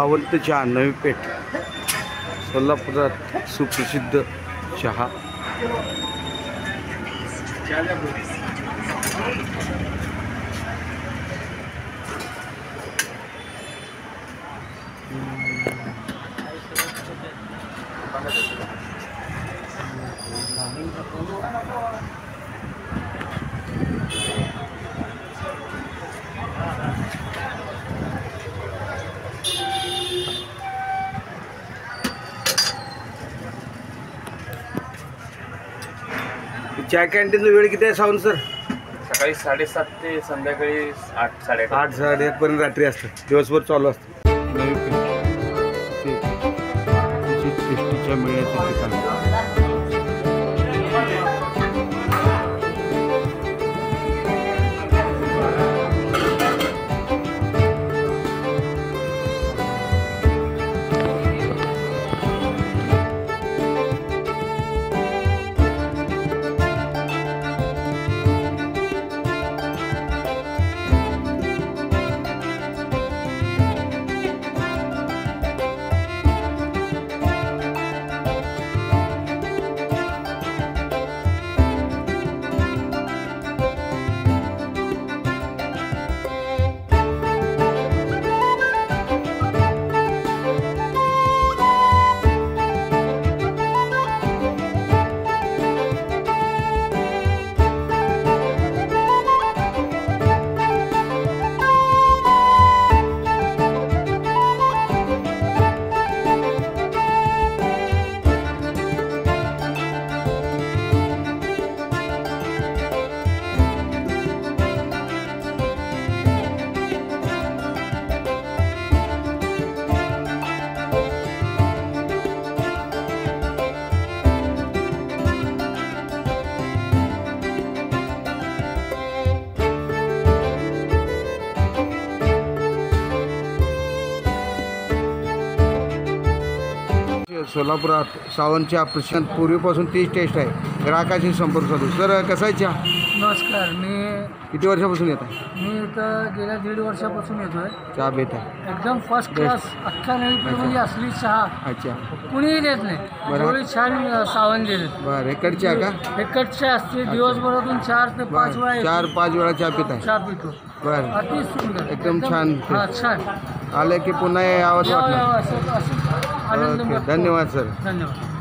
सावंत चहा नवी पेठ सोलापुरात सुप्रसिद्ध चहा। चहा कॅन्टीनचा वेळ किती आहे सावंत सर? सकाळी 7:30 ते संध्याकाळी 8 साडेआठ 8 साडेआठ पर्यंत रात्री असतं, दिवसभर चालू असतं। नवी टेस्टीच्या मिळण्याचे ठिकाण। सोलापुरात सावंतच्या प्रशांत पूर्वीपासून तीच टेस्ट आहे। ग्राहकाशी संपर्क साधू। सर कसा आहे चहा? नमस्कार, मी किती वर्षापासून येत आहे? मी इथं गेल्या 1.5 वर्षापासून येतोय। चहा बेत आहे एकदम फर्स्ट क्लास, अख्ख्या नवी पेठमध्ये असली चहा अच्छा कुणीही देत नाही, एवढी छान सावंत देते। बरं, एकड चहा का? एकच चहा असते, दिवसभरातून 4 ते 5 वेळा 4-5 वेळा चहा पित आहे? चहा पितो। बरं, अति सुंदर, एकदम छान। हां छान, आलं की पुन्हा यावंच वाटलं। असं आनंद ओके, मिळतो। धन्यवाद सर। धन्यवाद।